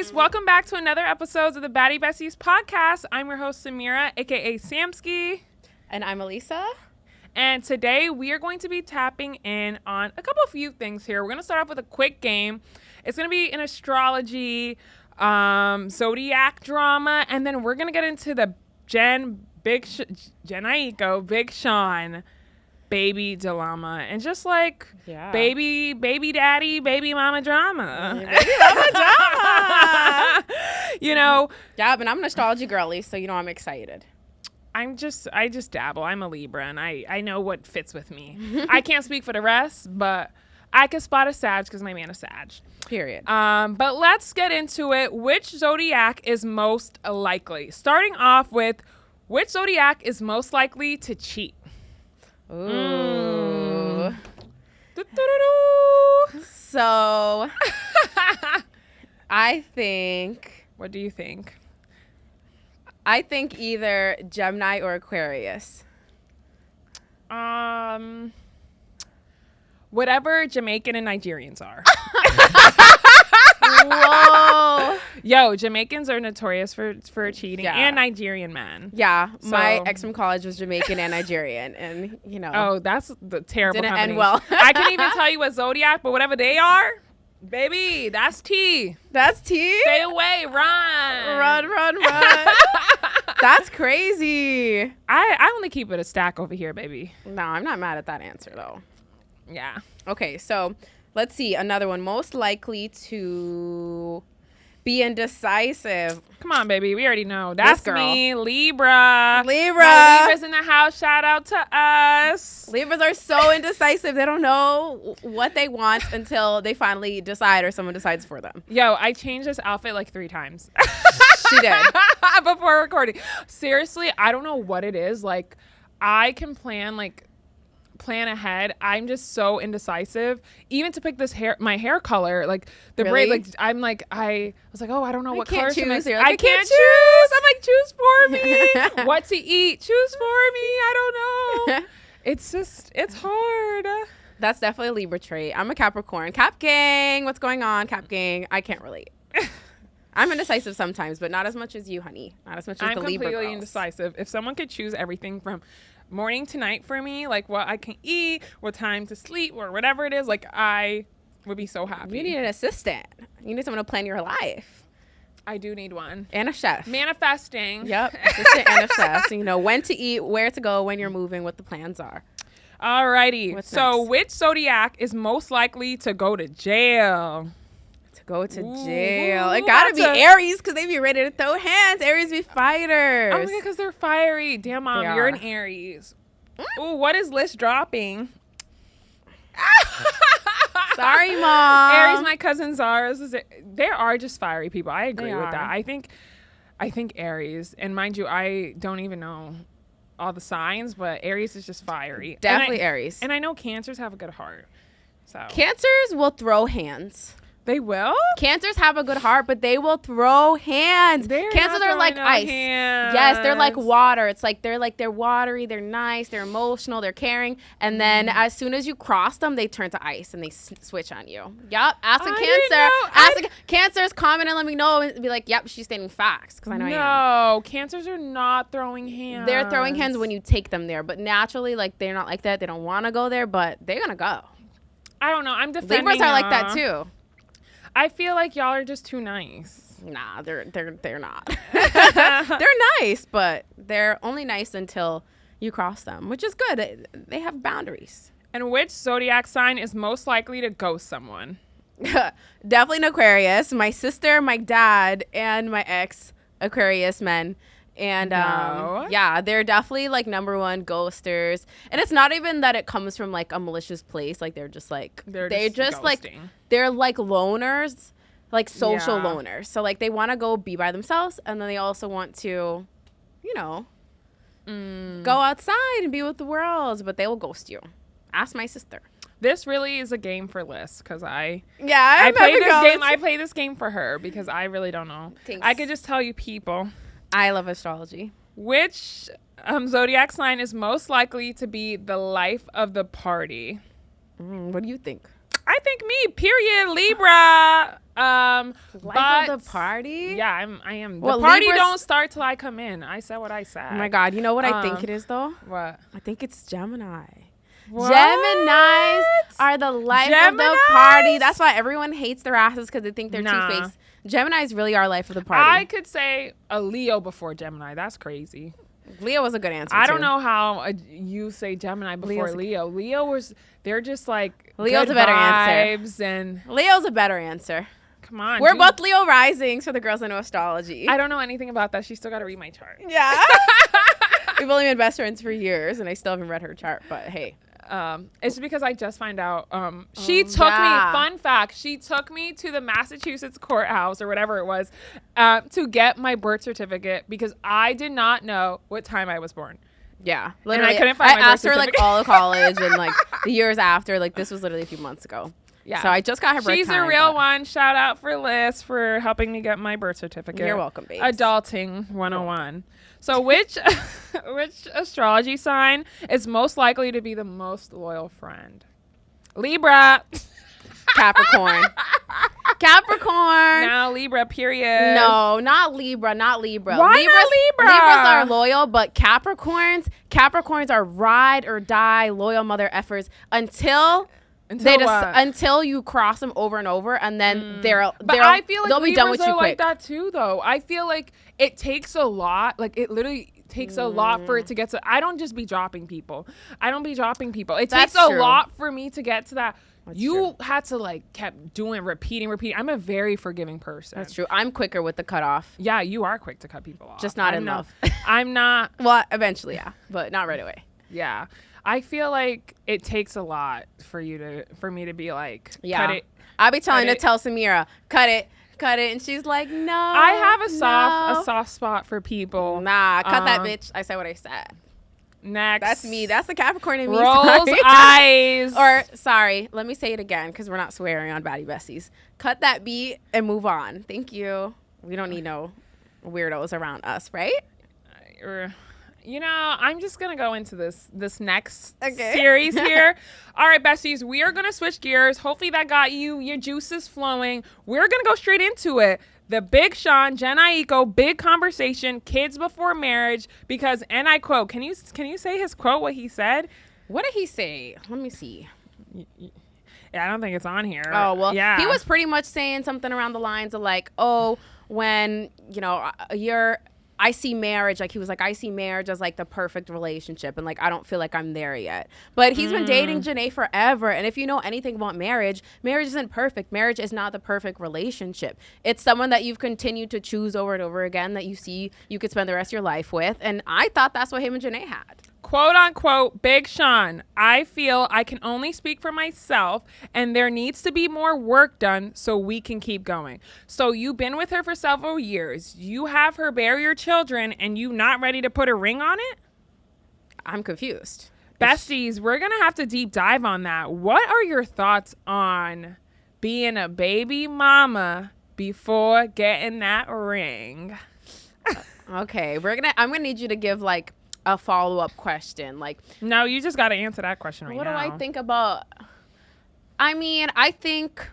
guys, welcome back to another episode of the Baddie Besties podcast. I'm your host Samira, aka Samski. And I'm Alyssa. And today we are going to be tapping in on a couple of few things here. We're going to start off with a quick game. It's going to be an astrology, Zodiac drama, and then we're going to get into the Jhené Aiko, Big Sean, baby dilemma, and just like baby daddy, baby mama drama. Baby mama drama. You know. Yeah, but I'm an astrology girly, so I'm excited. I just dabble. I'm a Libra, and I know what fits with me. I can't speak for the rest, but I can spot a Sag because my man is Sag. Period. But let's get into it. Which Zodiac is most likely? Starting off with, which Zodiac is most likely to cheat? Ooh. So, I think... What do you think? I think either Gemini or Aquarius. Whatever Jamaican and Nigerians are. Whoa. Yo, Jamaicans are notorious for cheating, and Nigerian men. Yeah, so, my ex from college was Jamaican and Nigerian, and Oh, that's the terrible didn't company. end well. I can't even tell you what Zodiac, but whatever they are, baby, that's tea. That's tea? Stay away, run. Run. That's crazy. I only keep it a stack over here, baby. No, I'm not mad at that answer, though. Yeah. Okay, so let's see. Another one. Most likely to be indecisive. Come on, baby. We already know. That's girl. me, Libra. Libra. Libra's in the house. Shout out to us. Libras are so indecisive. They don't know what they want until they finally decide or someone decides for them. Yo, I changed this outfit like 3 times. She did. Before recording. Seriously, I don't know what it is. Like, I can plan ahead. I'm just so indecisive. Even to pick my hair color, like the braid, like I was like, oh, I don't know what color to mix. Like, I can't choose. I'm like, choose for me. What to eat? Choose for me. I don't know. It's hard. That's definitely a Libra trait. I'm a Capricorn. Cap gang. What's going on, Cap gang? I can't relate. I'm indecisive sometimes, but not as much as you, honey. Not as much as the Libra girls. I'm completely indecisive. If someone could choose everything from morning to night for me, like what I can eat, what time to sleep, or whatever it is, like I would be so happy. You need an assistant. You need someone to plan your life. I do need one. And a chef. Manifesting. Yep. Assistant and a chef. So when to eat, where to go, when you're moving, what the plans are. Alrighty. What's so next? which Zodiac is most likely to go to jail? Go to jail. It gotta be Aries because they be ready to throw hands. Aries be fighters. Oh my god, because they're fiery. Damn, Mom, you're an Aries. Ooh, what is list dropping? Sorry, Mom. Aries, my cousin Zara's. They are just fiery people. I agree with that. I think Aries, and mind you, I don't even know all the signs, but Aries is just fiery. Definitely Aries. And I know Cancers have a good heart. So Cancers will throw hands. They will? Cancers have a good heart, but they will throw hands. Cancers are like ice. Hands. Yes, they're like water. It's like they're watery, they're nice, they're emotional, they're caring. And then as soon as you cross them, they turn to ice and they switch on you. Yep. Ask a Cancer. Cancers, comment and let me know and be like, yep, she's stating facts. Because I know I am. No, Cancers are not throwing hands. They're throwing hands when you take them there. But naturally, like, they're not like that. They don't want to go there, but they're going to go. I don't know. I'm defending Libras are like that too. I feel like y'all are just too nice. Nah, they're not. They're nice, but they're only nice until you cross them, which is good. They have boundaries. And which Zodiac sign is most likely to ghost someone? Definitely an Aquarius. My sister, my dad, and my ex Aquarius men. And they're definitely like number one ghosters. And it's not even that it comes from like a malicious place. Like they're just like they're like loners, like social loners. So like they want to go be by themselves, and then they also want to, go outside and be with the world. But they will ghost you. Ask my sister. This really is a game for Liz because I play this game for her because I really don't know. Thanks. I could just tell you people. I love astrology. Which Zodiac sign is most likely to be the life of the party? What do you think? I think me, period, Libra. Life of the party? Yeah, I am. Well, the party Libras don't start till I come in. I said what I said. Oh my God. You know what I think it is, though? What? I think it's Gemini. What? Geminis are the life of the party. That's why everyone hates their asses because they think they're two-faced. Geminis really are life of the party. I could say a Leo before Gemini. That's crazy. Leo was a good answer, I don't know how you say Gemini before Leo. Leo was, they're just like Leo's a better answer. And Leo's a better answer. Come on. We're both Leo risings for the girls that know astrology. I don't know anything about that. She still got to read my chart. Yeah. We've only been best friends for years, and I still haven't read her chart, but hey. It's because I just find out she took me, fun fact, she took me to the Massachusetts courthouse or whatever it was to get my birth certificate because I did not know what time I was born. Yeah, literally. And I couldn't find my birth asked her certificate. like all of college and like the years after. Like this was literally a few months ago. Yeah. So I just got her birth She's time, a real one. Shout out for Liz for helping me get my birth certificate. You're welcome, babes. Adulting 101. So which astrology sign is most likely to be the most loyal friend? Libra. Capricorn. Capricorn. Now Libra, period. No, not Libra. Not Libra. Why Libras, not Libra? Libras are loyal, but Capricorns are ride or die loyal mother effers until you cross them over and over, and then I feel like they'll be done with you quick. Like that too, though. I feel like it takes a lot. Like it literally takes a lot for it to get to. I don't just be dropping people. It takes a lot for me to get to that. You had to like kept doing repeating. I'm a very forgiving person. That's true. I'm quicker with the cutoff. Yeah, you are quick to cut people off. Just not in love. I'm not. Well, eventually, yeah, but not right away. Yeah. I feel like it takes a lot for me to be like, cut it. I'll be telling her to tell Samira, cut it, and she's like, no. I have a soft spot for people. Nah, cut that bitch. I said what I said. Next. That's me. That's the Capricorn in me. Rolls eyes. Or sorry, let me say it again because we're not swearing on Baddie Besties. Cut that beat and move on. Thank you. We don't need no weirdos around us, right? You know, I'm just going to go into this next series here. All right, besties, we are going to switch gears. Hopefully that got your juices flowing. We're going to go straight into it. The Big Sean, Jhené Aiko, big conversation, kids before marriage, because, and I quote, can you say his quote, what he said? What did he say? Let me see. Yeah, I don't think it's on here. Oh, well, yeah. He was pretty much saying something around the lines of like, oh, when, you know, I see marriage, like he was like, I see marriage as like the perfect relationship, and like I don't feel like I'm there yet. But he's been dating Jhené forever, and if you know anything about marriage isn't perfect. Marriage is not the perfect relationship. It's someone that you've continued to choose over and over again that you see you could spend the rest of your life with, and I thought that's what him and Jhené had. Quote unquote, Big Sean, I feel I can only speak for myself and there needs to be more work done so we can keep going. So you've been with her for several years. You have her bear your children and you not ready to put a ring on it? I'm confused. Besties, we're going to have to deep dive on that. What are your thoughts on being a baby mama before getting that ring? Okay, I'm going to need you to give like a follow-up question. Like, no, you just got to answer that question right now. What do I think about? I mean, I think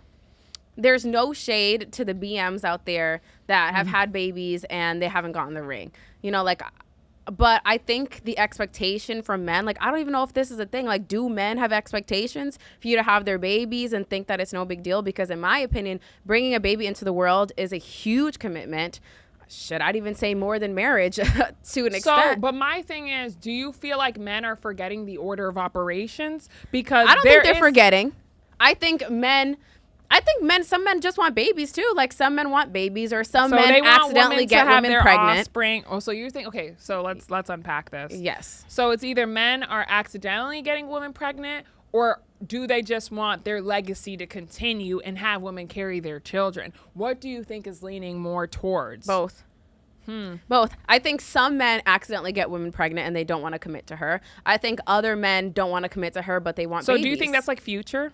there's no shade to the BMs out there that have had babies and they haven't gotten the ring. You know, like, but I think the expectation from men, like, I don't even know if this is a thing. Like, do men have expectations for you to have their babies and think that it's no big deal? Because in my opinion, bringing a baby into the world is a huge commitment. Shit, I'd even say more than marriage to an extent. But my thing is, do you feel like men are forgetting the order of operations? Because I don't think they're forgetting. I think some men just want babies too. Like some men want babies, or some men accidentally get women pregnant. Offspring. Oh, so you think, okay, so let's unpack this. Yes. So it's either men are accidentally getting women pregnant, or do they just want their legacy to continue and have women carry their children? What do you think is leaning more towards? Both. Both. I think some men accidentally get women pregnant and they don't want to commit to her. I think other men don't want to commit to her, but they want babies. So do you think that's like Future?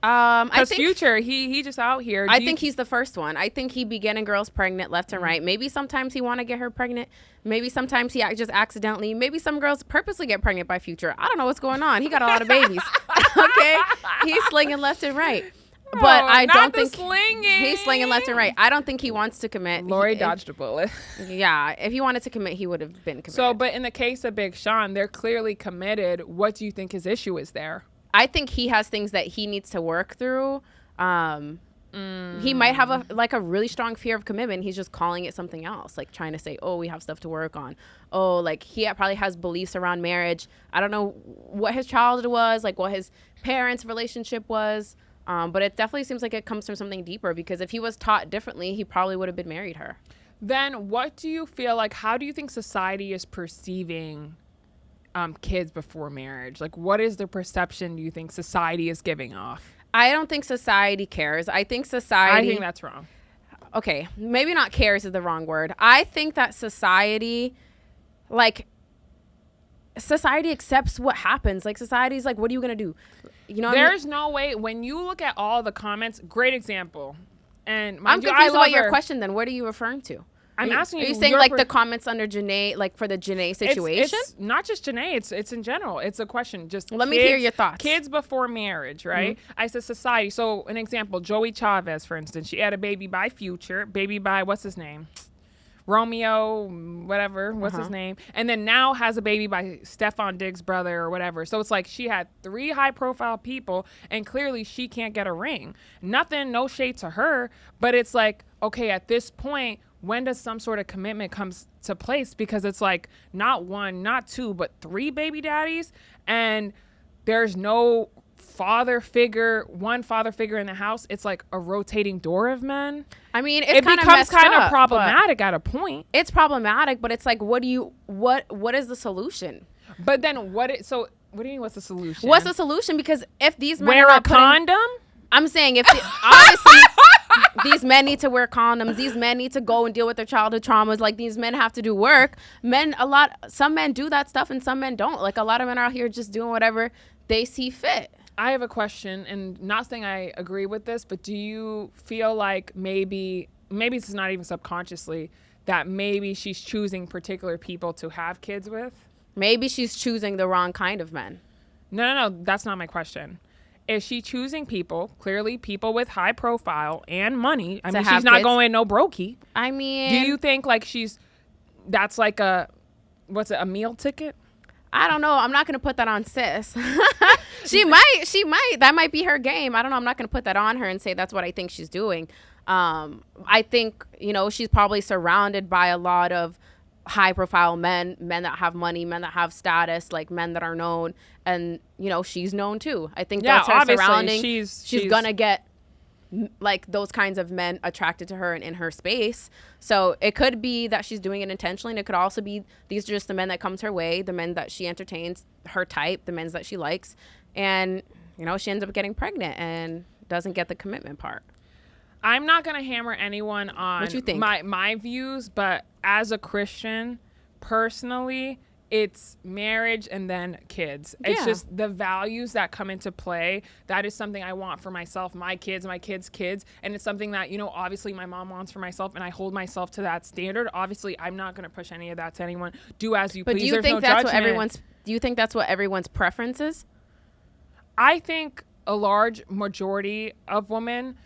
I think Future, he just out here. I think he's the first one. I think he be getting girls pregnant left and right. Maybe sometimes he want to get her pregnant. Maybe sometimes he just accidentally. Maybe some girls purposely get pregnant by Future. I don't know what's going on. He got a lot of babies. Okay, he's slinging left and right. But I don't think he's slinging left and right. I don't think he wants to commit. Lori dodged a bullet. Yeah, if he wanted to commit, he would have been committed. So, but in the case of Big Sean, they're clearly committed. What do you think his issue is there? I think he has things that he needs to work through. He might have a really strong fear of commitment. He's just calling it something else, like trying to say, oh, we have stuff to work on. Oh, like he probably has beliefs around marriage. I don't know what his childhood was, like what his parents' relationship was. But it definitely seems like it comes from something deeper, because if he was taught differently, he probably would have been married her. Then what do you feel like, how do you think society is perceiving kids before marriage? Like, what is the perception you think society is giving off? I don't think society cares. I think that's wrong. Okay, maybe not cares is the wrong word. I think that society accepts what happens. Like, society's like, what are you going to do? You know, there's no way. When you look at all the comments, great example. And I'm confused about your question then. What are you referring to? I'm asking you. Are you saying like the comments under Jhené, like for the Jhené situation? It's not just Jhené. It's in general. It's a question. Just let me hear your thoughts. Kids before marriage, right? Mm-hmm. I said society. So an example, Joey Chavez, for instance, she had a baby by Future, baby by what's his name? Romeo, whatever, what's his name? And then now has a baby by Stefan Diggs' brother or whatever. So it's like she had 3 high-profile people, and clearly she can't get a ring. Nothing, no shade to her, but it's like, okay, at this point, when does some sort of commitment comes to place? Because it's like not 1, not 2, but 3 baby daddies, and there's no father figure in the house. It's like a rotating door of men. I mean, it becomes kind of problematic at a point. It's problematic, but it's like, what is the solution? But then what do you mean, what's the solution? What's the solution? Because if these men wear a condom, I'm saying obviously these men need to wear condoms. These men need to go and deal with their childhood traumas. Like, these men have to do work. Some men do that stuff and some men don't. Like, a lot of men are out here just doing whatever they see fit. I have a question, and not saying I agree with this, but do you feel like maybe it's not even subconsciously that maybe she's choosing particular people to have kids with? Maybe she's choosing the wrong kind of men. No, that's not my question. Is she choosing clearly people with high profile and money? I mean, she's not going no brokey. I mean, do you think like that's like a meal ticket? I don't know. I'm not going to put that on sis. She might. That might be her game. I don't know. I'm not going to put that on her and say that's what I think she's doing. I think, she's probably surrounded by a lot of high profile men that have money, men that have status, like men that are known. And, she's known too. I think that's her surrounding. She's going to get like those kinds of men attracted to her and in her space. So it could be that she's doing it intentionally, and it could also be these are just the men that comes her way, the men that she entertains, her type, the men that she likes, and she ends up getting pregnant and doesn't get the commitment part. I'm not going to hammer anyone on what you think. my views, but as a Christian, personally, it's marriage and then kids. Yeah. It's just the values that come into play. That is something I want for myself, my kids, kids. And it's something that, obviously my mom wants for myself, and I hold myself to that standard. Obviously, I'm not going to push any of that to anyone. Do as you please. But do you think that's what everyone's preference is? I think a large majority of women,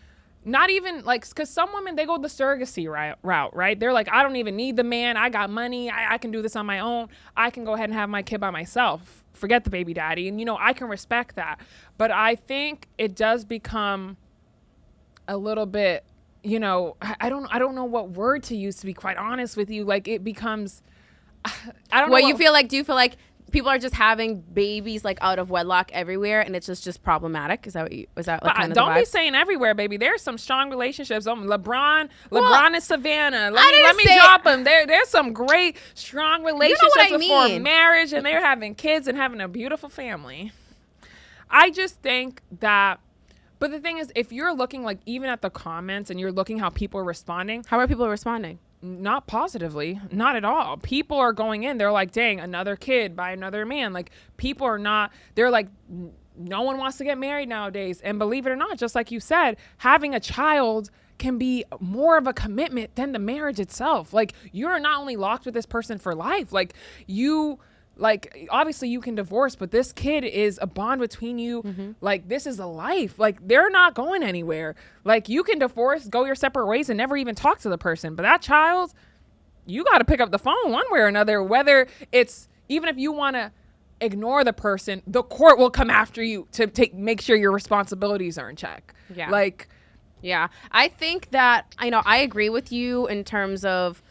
not even like, because some women, they go the surrogacy route, right? They're like, I don't even need the man. I got money. I can do this on my own. I can go ahead and have my kid by myself. Forget the baby daddy. And, I can respect that. But I think it does become a little bit, I don't know what word to use, to be quite honest with you. Like, it becomes, I don't know. Do you feel like people are just having babies like out of wedlock everywhere, and it's just problematic? Is that kind of don't be saying everywhere, baby. There's some strong relationships. LeBron and Savannah. Let me drop them. There's some great strong relationships before marriage, and they're having kids and having a beautiful family. I just think that. But the thing is, if you're looking like even at the comments and you're looking how people are responding. How are people responding? Not positively, not at all. People are going in, they're like, dang, another kid by another man. Like, people are not, they're like, no one wants to get married nowadays. And believe it or not, just like you said, having a child can be more of a commitment than the marriage itself. Like, you're not only locked with this person for life, like obviously you can divorce, but this kid is a bond between you. Like, this is a life. Like, they're not going anywhere. Like, you can divorce, go your separate ways, and never even talk to the person. But that child, you got to pick up the phone one way or another, whether it's, even if you want to ignore the person, the court will come after you to make sure your responsibilities are in check. Yeah. Like, yeah, I think that, I agree with you in terms of,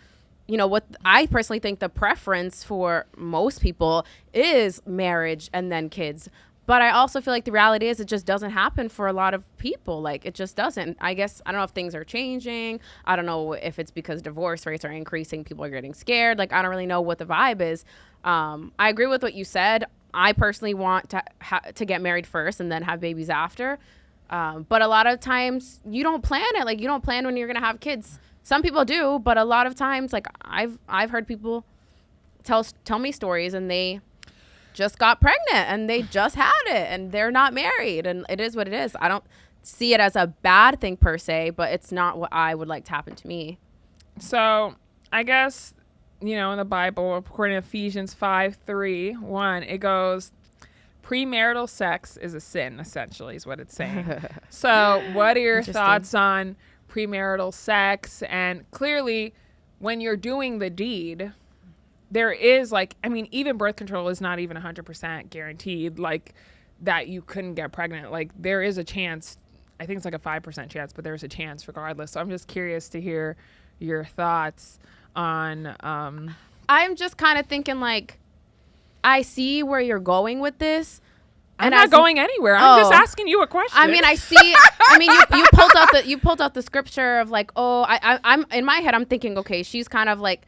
what I personally think the preference for most people is marriage and then kids. But I also feel like the reality is it just doesn't happen for a lot of people. Like, it just doesn't. I guess, I don't know if things are changing. I don't know if it's because divorce rates are increasing. People are getting scared. Like, I don't really know what the vibe is. I agree with what you said. I personally want to get married first and then have babies after. But a lot of times you don't plan it. Like, you don't plan when you're going to have kids. Some people do, but a lot of times, like, I've heard people tell me stories, and they just got pregnant and they just had it and they're not married, and it is what it is. I don't see it as a bad thing per se, but it's not what I would like to happen to me. So I guess, in the Bible, according to Ephesians 5:3-1, it goes, premarital sex is a sin, essentially, is what it's saying. So what are your thoughts on premarital sex? And clearly, when you're doing the deed, there is, like, even birth control is not even 100% guaranteed, like, that you couldn't get pregnant. Like, there is a chance. I think it's like a 5% chance, but there's a chance regardless. So I'm just curious to hear your thoughts on... I'm just kind of thinking, like, I see where you're going with this. I'm not going anywhere. I'm just asking you a question. I see. You pulled out the scripture of, like, I'm in my head, I'm thinking, okay, she's kind of like,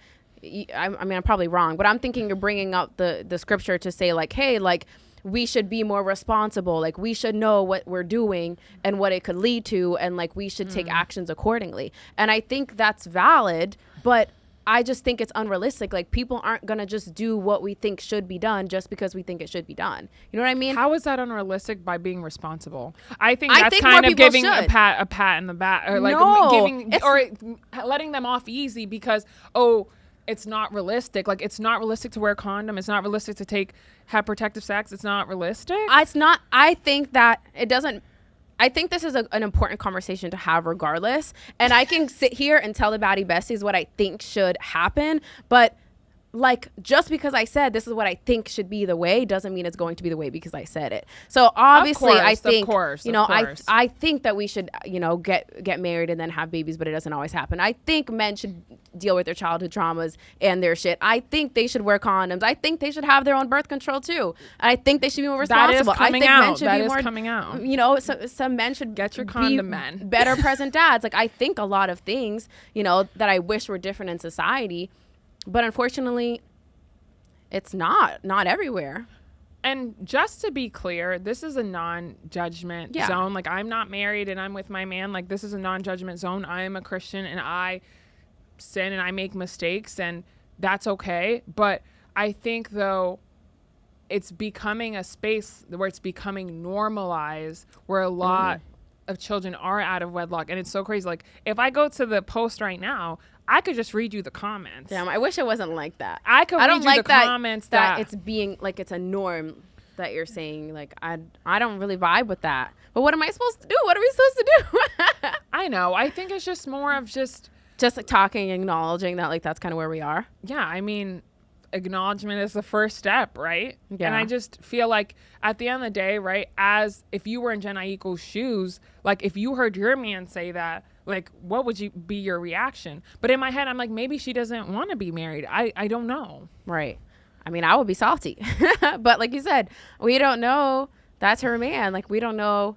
I'm probably wrong, but I'm thinking you're bringing up the scripture to say, like, hey, like, we should be more responsible. Like, we should know what we're doing and what it could lead to. And, like, we should take actions accordingly. And I think that's valid, but I just think it's unrealistic. Like, people aren't going to just do what we think should be done just because we think it should be done. You know what I mean? How is that unrealistic? By being responsible. I think that's kind of giving a pat in the back, or like or letting them off easy because, it's not realistic. Like, it's not realistic to wear a condom. It's not realistic to have protective sex. It's not realistic. It's not. I think that it doesn't. I think this is an important conversation to have regardless. And I can sit here and tell the baddie besties what I think should happen. But, like, just because I said this is what I think should be the way doesn't mean it's going to be the way because I said it. So obviously, I think, I think that we should, get married and then have babies, but it doesn't always happen. I think men should deal with their childhood traumas and their shit. I think they should wear condoms. I think they should have their own birth control too. I think they should be more responsible. That is coming out. Some men should get your condom, men. Better present dads. Like, I think a lot of things, that I wish were different in society. But unfortunately, it's not everywhere. And just to be clear, this is a non-judgment zone. Like, I'm not married and I'm with my man. Like, this is a non-judgment zone. I am a Christian and I sin and I make mistakes, and that's okay. But I think, though, it's becoming a space where it's becoming normalized, where a lot of children are out of wedlock. And it's so crazy. Like, if I go to the post right now, I could just read you the comments. Damn, I wish it wasn't like that. I don't like the comments that it's being like it's a norm that you're saying. Like, I don't really vibe with that. But what am I supposed to do? What are we supposed to do? I know. I think it's just more of just like talking, acknowledging that, like, that's kind of where we are. Yeah, acknowledgement is the first step, right? Yeah. And I just feel like at the end of the day, right, as if you were in Jhené Aiko's shoes, like, if you heard your man say that, like, what would be your reaction? But in my head, I'm like, maybe she doesn't want to be married. I don't know. Right. I would be salty. But like you said, we don't know. That's her man. Like, we don't know.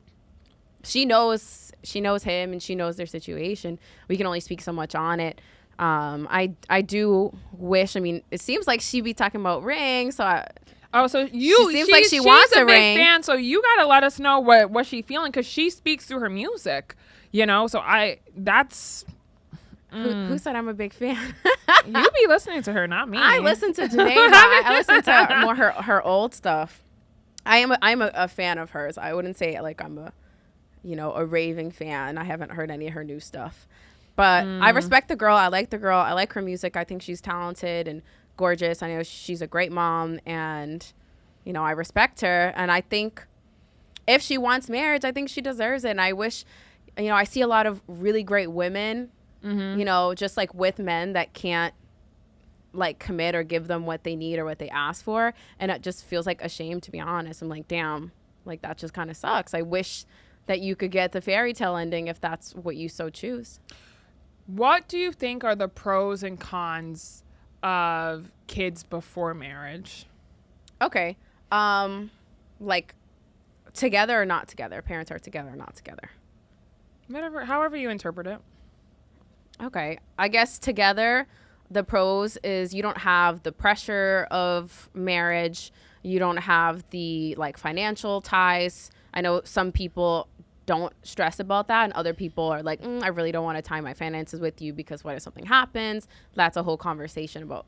She knows him and she knows their situation. We can only speak so much on it. I do wish, it seems like she be talking about rings. So so she seems like she wants a ring. Fan, so you got to let us know what she's feeling, because she speaks through her music, so that's... Who said I'm a big fan? You be listening to her, not me. I listen to Jhené. I listen to more her old stuff. I'm a fan of hers. I wouldn't say like I'm a raving fan. I haven't heard any of her new stuff. But I respect the girl. I like the girl. I like her music. I think she's talented and gorgeous. I know she's a great mom, and I respect her. And I think if she wants marriage, I think she deserves it. And I wish, I see a lot of really great women, just like with men that can't like commit or give them what they need or what they ask for, and it just feels like a shame, to be honest. I'm like, damn, like that just kind of sucks. I wish that you could get the fairy tale ending if that's what you so choose. What do you think are the pros and cons of kids before marriage? Okay. Like together or not together? Parents are together or not together? However you interpret it. Okay. I guess together, the pros is you don't have the pressure of marriage. You don't have the like financial ties. I know some people don't stress about that, and other people are like, I really don't want to tie my finances with you because what if something happens? That's a whole conversation about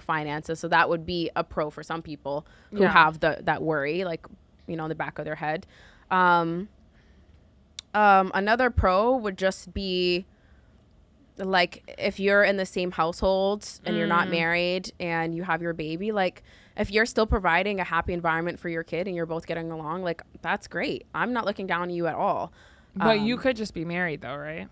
finances. So that would be a pro for some people who have that worry like in the back of their head. Another pro would just be like if you're in the same household and you're not married and you have your baby, like if you're still providing a happy environment for your kid and you're both getting along, like that's great. I'm not looking down on you at all. But you could just be married though, right?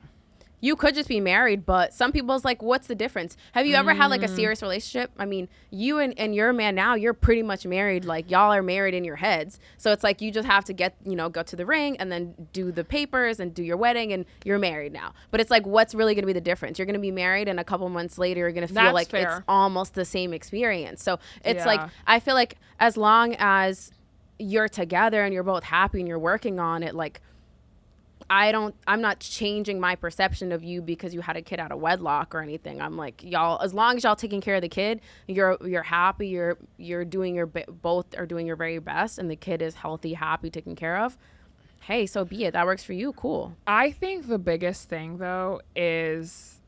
You could just be married, but some people's like, what's the difference? Have you ever had like a serious relationship? I mean, you and your man now, you're pretty much married. Like y'all are married in your heads. So it's like you just have to get, go to the ring and then do the papers and do your wedding and you're married now. But it's like, what's really going to be the difference? You're going to be married and a couple months later, you're going to feel like it's almost the same experience. So it's like, I feel like as long as you're together and you're both happy and you're working on it, like, I'm not changing my perception of you because you had a kid out of wedlock or anything. I'm like, y'all, as long as y'all taking care of the kid, you're happy, you're doing both are doing your very best, and the kid is healthy, happy, taken care of. Hey, so be it. That works for you. Cool. I think the biggest thing though is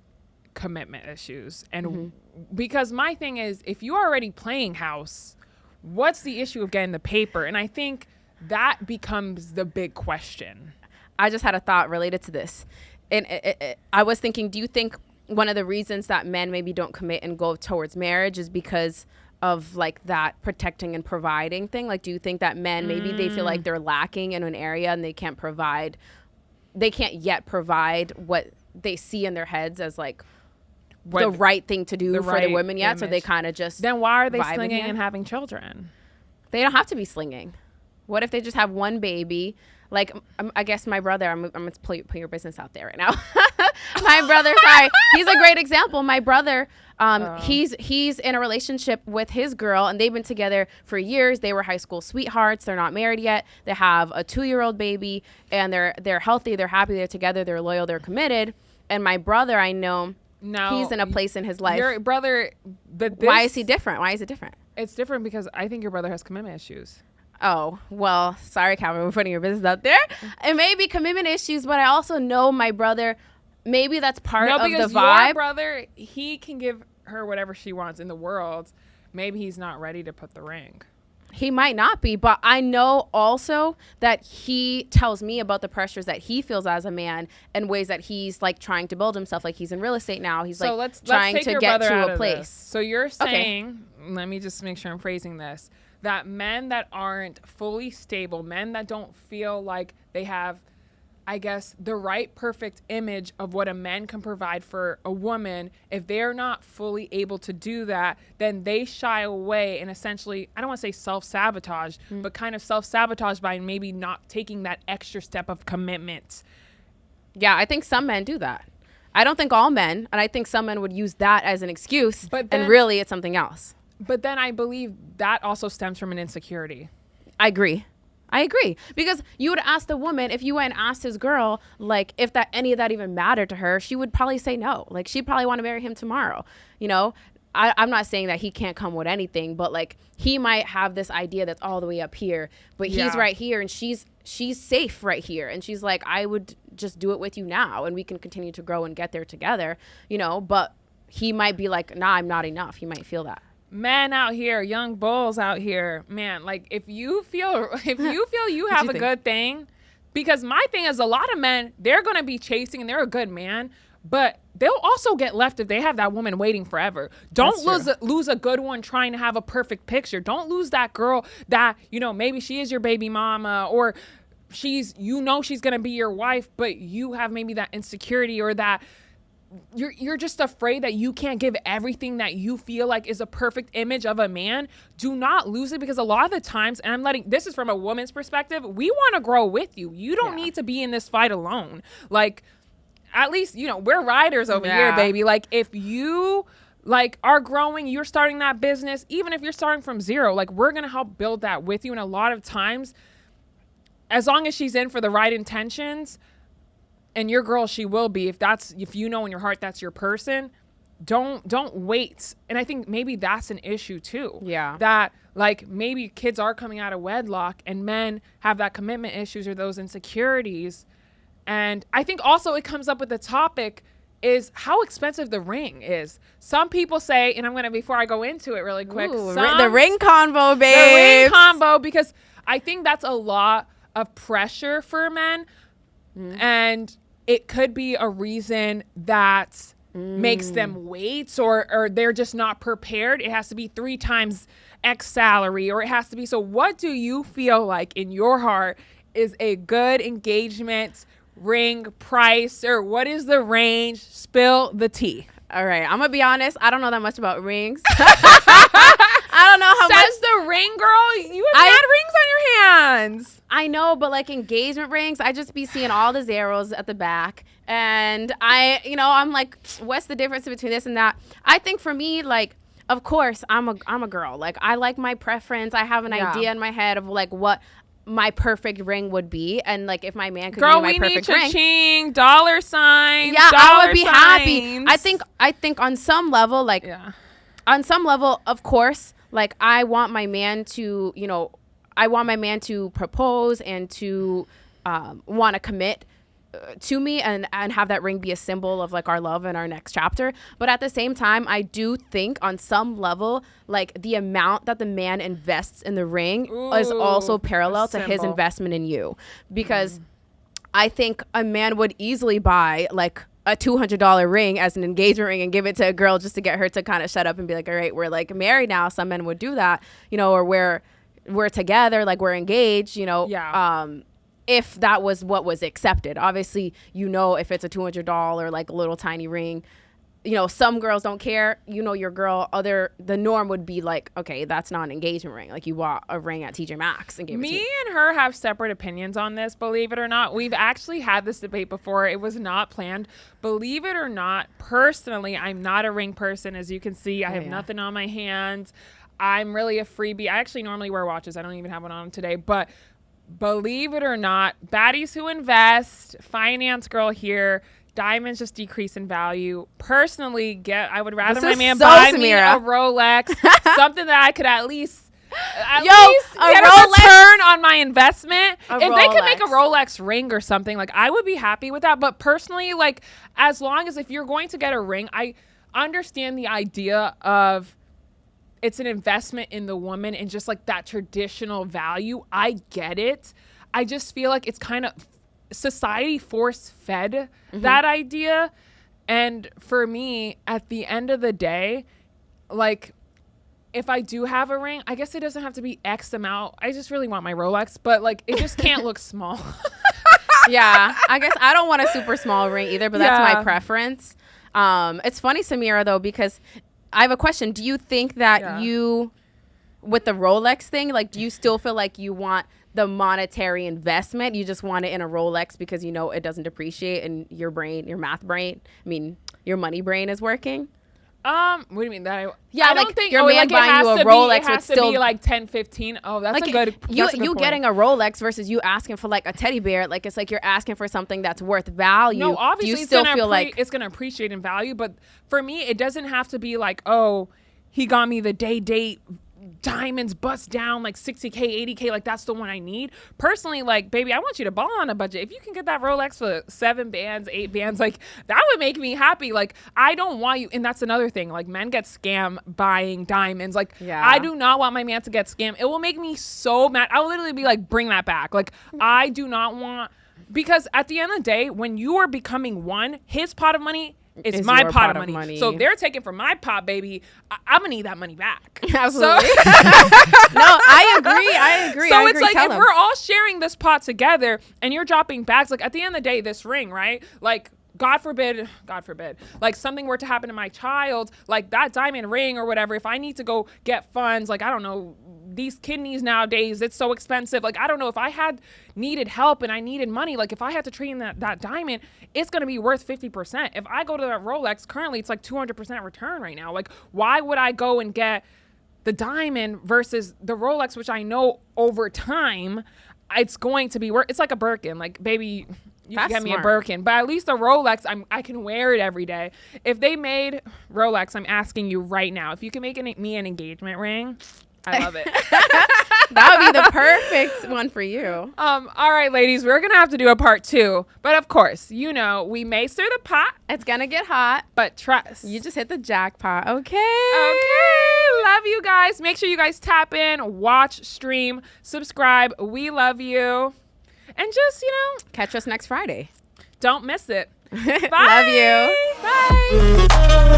commitment issues, and because my thing is, if you're already playing house, what's the issue of getting the paper? And I think that becomes the big question. I just had a thought related to this. And I was thinking, do you think one of the reasons that men maybe don't commit and go towards marriage is because of like that protecting and providing thing? Like, do you think that men, maybe they feel like they're lacking in an area and they can't yet provide what they see in their heads as like the right thing to do for the women yet? Image. So they kind of just then why are they slinging and having children? They don't have to be slinging. What if they just have one baby? Like, I guess my brother, I'm going to put your business out there right now. My brother, sorry, he's a great example. My brother, he's in a relationship with his girl, and they've been together for years. They were high school sweethearts. They're not married yet. They have a 2-year-old baby, and they're healthy. They're happy. They're together. They're loyal. They're committed. And my brother, I know, he's in a place in his life. Your brother, why is he different? Why is it different? It's different because I think your brother has commitment issues. Oh, well, sorry, Calvin, we're putting your business out there. It may be commitment issues, but I also know my brother, maybe that's part of the vibe. Because your brother, he can give her whatever she wants in the world. Maybe he's not ready to put the ring. He might not be, but I know also that he tells me about the pressures that he feels as a man and ways that he's like trying to build himself. Like he's in real estate now. He's like trying to get to a place. So you're saying, let me just make sure I'm phrasing this, that men that aren't fully stable, men that don't feel like they have, I guess, the right perfect image of what a man can provide for a woman, if they're not fully able to do that, then they shy away and essentially, I don't want to say self-sabotage, but kind of self-sabotage by maybe not taking that extra step of commitment. Yeah, I think some men do that. I don't think all men, and I think some men would use that as an excuse, and really it's something else. But then I believe that also stems from an insecurity. I agree. Because you would ask the woman, if you went and asked his girl, like if that any of that even mattered to her, she would probably say no. Like she'd probably want to marry him tomorrow. I'm not saying that he can't come with anything, but like he might have this idea that's all the way up here, but he's right here and she's safe right here. And she's like, I would just do it with you now and we can continue to grow and get there together, but he might be like, nah, I'm not enough. He might feel that. men out here, young bulls out here, man, like if you feel you have a good thing, because my thing is a lot of men, they're going to be chasing and they're a good man, but they'll also get left if they have that woman waiting forever. Don't lose a good one trying to have a perfect picture. Don't lose that girl that, you know, maybe she is your baby mama, or she's, you know, she's going to be your wife, but you have maybe that insecurity, or that you're just afraid that you can't give everything that you feel like is a perfect image of a man. Do not lose it, because a lot of the times, and this is from a woman's perspective, we want to grow with you. You don't need to be in this fight alone. Like, at least, you know, we're riders over here, baby. Like, if you like are growing, you're starting that business, even if you're starting from zero, like, we're going to help build that with you. And a lot of times, as long as she's in for the right intentions, and your girl, she will be, if you know in your heart that's your person, don't wait. And I think maybe that's an issue too. Yeah. That like maybe kids are coming out of wedlock and men have that commitment issues or those insecurities. And I think also it comes up with the topic is how expensive the ring is. Some people say, and I'm going to, before I go into it really quick. The ring combo, babe. The ring combo, because I think that's a lot of pressure for men. And it could be a reason that makes them wait, or they're just not prepared. It has to be 3 times X salary, or it has to be. So what do you feel like in your heart is a good engagement ring price, or what is the range? Spill the tea. All right, I'm gonna be honest, I don't know that much about rings. I don't know how much. Says the ring girl. You have had rings on your hands. I know, but like engagement rings, I just be seeing all the zeros at the back, and I'm like, what's the difference between this and that? I think for me, like, of course, I'm a girl. Like, I like my preference. I have an idea in my head of like what my perfect ring would be, and like if my man could be my perfect ring. Cha-ching, dollar signs. Yeah, I would be happy. I think on some level, like, on some level, of course, like I want my man to, propose and to want to commit to me and have that ring be a symbol of like our love and our next chapter. But at the same time, I do think on some level, like the amount that the man invests in the ring is also parallel to his investment in you, because I think a man would easily buy like a $200 ring as an engagement ring and give it to a girl just to get her to kind of shut up and be like, all right, we're like married now. Some men would do that, or we're together, like we're engaged, if that was what was accepted. Obviously, if it's a $200 like little tiny ring, some girls don't care. Your girl, the norm would be like, okay, that's not an engagement ring. Like you bought a ring at TJ Maxx and gave it to me. Me and her have separate opinions on this, believe it or not. We've actually had this debate before. It was not planned. Believe it or not, personally, I'm not a ring person. As you can see, I have nothing on my hands. I'm really a freebie. I actually normally wear watches. I don't even have one on today, but believe it or not, baddies who invest, finance girl here, diamonds just decrease in value. Personally, I would rather my man buy me a Rolex, something that I could at least get a return on my investment. If they could make a Rolex ring or something, like I would be happy with that. But personally, like as long as if you're going to get a ring, I understand the idea of it's an investment in the woman and just like that traditional value. I get it. I just feel like it's kind of society force fed that idea. And for me, at the end of the day, like if I do have a ring, I guess it doesn't have to be X amount. I just really want my Rolex, but like it just can't look small. Yeah, I guess I don't want a super small ring either, but that's my preference. It's funny, Samira, though, because I have a question. Do you think that with the Rolex thing, like, do you still feel like you want the monetary investment? You just want it in a Rolex because it doesn't depreciate and your math brain, your money brain is working? What do you mean that? I don't think your man buying you a Rolex would still be like 10, 15. Oh, that's like a good. You getting a Rolex versus you asking for like a teddy bear. Like it's like you're asking for something that's worth value. No, obviously, do you still feel like it's gonna appreciate in value? But for me, it doesn't have to be like, oh, he got me the day date diamonds bust down like 60K, 80K, like that's the one I need. Personally, like, baby, I want you to ball on a budget. If you can get that Rolex for 7 bands, 8 bands, like that would make me happy. Like, I don't want you, and that's another thing. Like, men get scammed buying diamonds. Like, I do not want my man to get scammed. It will make me so mad. I'll literally be like, bring that back. Like, I do not want, because at the end of the day, when you are becoming one, his pot of money is my pot of money. So if they're taking from my pot, baby, I'm gonna need that money back. Absolutely. So, no, I agree. So it's like, if we're all sharing this pot together and you're dropping bags, like at the end of the day, this ring, right? Like, God forbid, like something were to happen to my child, like that diamond ring or whatever, if I need to go get funds, like, I don't know, these kidneys nowadays, it's so expensive. Like, I don't know, if I had needed help and I needed money, like if I had to trade in that diamond, it's going to be worth 50%. If I go to that Rolex, currently it's like 200% return right now. Like, why would I go and get the diamond versus the Rolex, which I know over time it's going to be worth? It's like a Birkin. Like, baby, you can get me a Birkin, but at least a Rolex, I can wear it every day. If they made Rolex, I'm asking you right now, if you can make me an engagement ring, I love it. That would be the perfect one for you. All right, ladies, we're gonna have to do a part 2, but of course, you know, we may stir the pot. It's gonna get hot, but trust, you just hit the jackpot. Okay. Love you guys. Make sure you guys tap in, watch, stream, subscribe. We love you. And just, you know, catch us next Friday. Don't miss it. Bye. Love you. Bye.